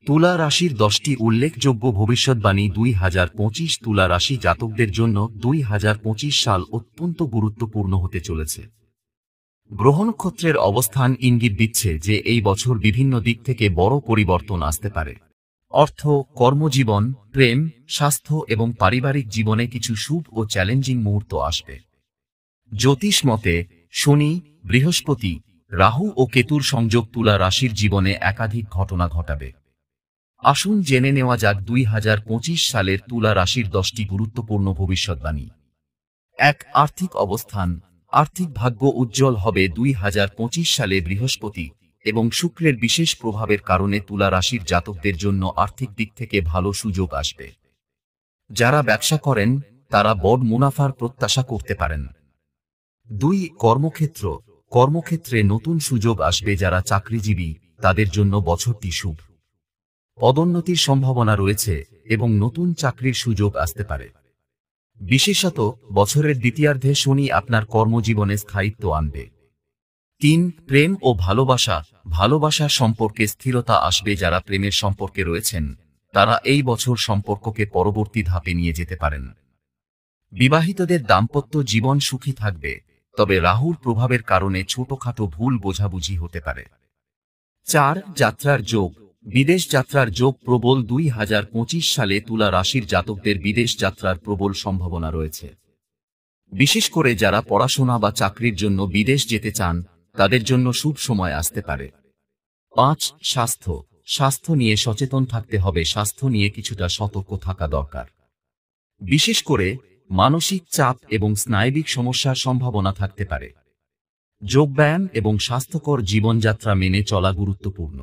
তুলা রাশির 10টি উল্লেখযোগ্য ভবিষ্যৎবাণী 2025 তুলা রাশি জাতকদের জন্য 2025 সাল অত্যন্ত গুরুত্বপূর্ণ হতে চলেছে। গ্রহ নক্ষত্রের অবস্থান ইঙ্গিত দিচ্ছে যে এই বছর বিভিন্ন দিক থেকে বড় পরিবর্তন আসতে পারে। অর্থ, কর্মজীবন, প্রেম, স্বাস্থ্য এবং পারিবারিক জীবনে কিছু শুভ ও চ্যালেঞ্জিং মুহূর্ত আসবে। জ্যোতিষ মতে শনি, বৃহস্পতি, রাহু ও কেতুর সংযোগ তুলা রাশির জীবনে একাধিক ঘটনা ঘটাবে। আসুন জেনে নেওয়া যাক 2025 সালের তুলা রাশির 10টি গুরুত্বপূর্ণ ভবিষ্যৎবাণী। 1. আর্থিক অবস্থান। আর্থিক ভাগ্য উজ্জ্বল হবে 2025 সালে। বৃহস্পতি এবং শুক্রের বিশেষ প্রভাবের কারণে তুলা রাশির জাতকদের জন্য আর্থিক দিক থেকে ভালো সুযোগ আসবে। যারা ব্যবসা করেন তারা বড় মুনাফার প্রত্যাশা করতে পারেন। 2. কর্মক্ষেত্র। কর্মক্ষেত্রে নতুন সুযোগ আসবে। যারা চাকরিজীবী তাদের জন্য বছরটি শুভ। পদোন্নতির সম্ভাবনা রয়েছে এবং নতুন চাকরির সুযোগ আসতে পারে। বিশেষত বছরের দ্বিতীয়ার্ধে শনি আপনার কর্মজীবনে স্থায়িত্ব আনবে। 3. প্রেম ও ভালোবাসা। ভালোবাসার সম্পর্কে স্থিরতা আসবে। যারা প্রেমের সম্পর্কে রয়েছেন তারা এই বছর সম্পর্ককে পরবর্তী ধাপে নিয়ে যেতে পারেন। বিবাহিতদের দাম্পত্য জীবন সুখী থাকবে, তবে রাহুর প্রভাবের কারণে ছোটখাটো ভুল বোঝাবুঝি হতে পারে। 4. যাত্রার যোগ। বিদেশ যাত্রার যোগ প্রবল। 2025 সালে তুলা রাশির জাতকদের বিদেশ যাত্রার প্রবল সম্ভাবনা রয়েছে। বিশেষ করে যারা পড়াশোনা বা চাকরির জন্য বিদেশ যেতে চান তাদের জন্য শুভ সময় আসতে পারে। 5. স্বাস্থ্য। স্বাস্থ্য নিয়ে সচেতন থাকতে হবে। স্বাস্থ্য নিয়ে কিছুটা সতর্ক থাকা দরকার। বিশেষ করে মানসিক চাপ এবং স্নায়বিক সমস্যার সম্ভাবনা থাকতে পারে। যোগব্যায়াম এবং স্বাস্থ্যকর জীবনযাত্রা মেনে চলা গুরুত্বপূর্ণ।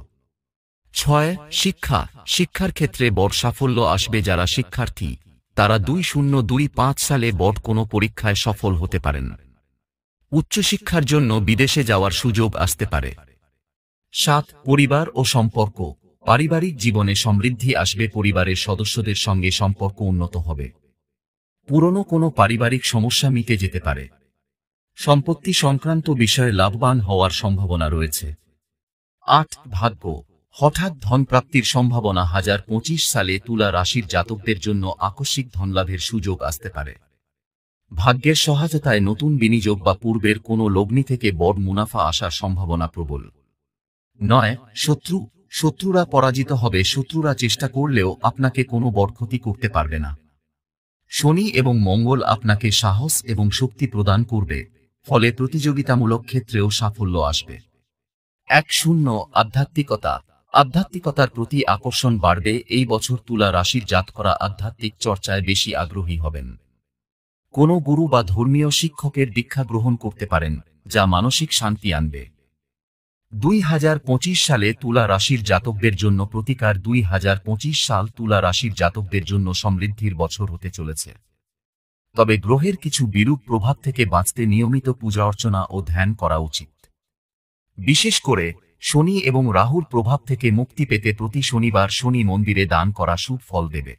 6. শিক্ষা। শিক্ষার ক্ষেত্রে বড় সাফল্য আসবে। যারা শিক্ষার্থী তারা 2025 সালে বড় কোনো পরীক্ষায় সফল হতে পারেন। উচ্চশিক্ষার জন্য বিদেশে যাওয়ার সুযোগ আসতে পারে। 7. পরিবার ও সম্পর্ক। পারিবারিক জীবনে সমৃদ্ধি আসবে। পরিবারের সদস্যদের সঙ্গে সম্পর্ক উন্নত হবে। পুরনো কোনো পারিবারিক সমস্যা মিটে যেতে পারে। সম্পত্তি সংক্রান্ত বিষয়ে লাভবান হওয়ার সম্ভাবনা রয়েছে। 8. ভাগ্য। হঠাৎ ধনপ্রাপ্তির সম্ভাবনা। 2025 সালে তুলা রাশির জাতকদের জন্য আকস্মিক ধনলাভের সুযোগ আসতে পারে। ভাগ্যের সহায়তায় নতুন বিনিয়োগ বা পূর্বের কোনো লগ্নি থেকে বড় মুনাফা আসার সম্ভাবনা প্রবল। 9. শত্রু। শত্রুরা পরাজিত হবে। শত্রুরা চেষ্টা করলেও আপনাকে কোনো বড় ক্ষতি করতে পারবে না। শনি এবং মঙ্গল আপনাকে সাহস এবং শক্তি প্রদান করবে, ফলে প্রতিযোগিতামূলক ক্ষেত্রেও সাফল্য আসবে। 10. আধ্যাত্মিকতা। আধ্যাত্মিকতার প্রতি আকর্ষণ বাড়বে। এই বছর তুলা রাশির জাতকরা আধ্যাত্মিক চর্চায় বেশি আগ্রহী হবেন। কোনো গুরু বা ধর্মীয় শিক্ষকের দীক্ষা গ্রহণ করতে পারেন, যা মানসিক শান্তি আনবে। 2025 সালে তুলা রাশির জাতকদের জন্য প্রতিকার। 2025 সাল তুলা রাশির জাতকদের জন্য সমৃদ্ধির বছর হতে চলেছে। তবে গ্রহের কিছু বিরূপ প্রভাব থেকে বাঁচতে নিয়মিত পূজা অর্চনা ও ধ্যান করা উচিত। বিশেষ করে শনি এবং রাহুর প্রভাব থেকে মুক্তি পেতে প্রতি শনিবার শনি মন্দিরে দান করা শুভ ফল দেবে।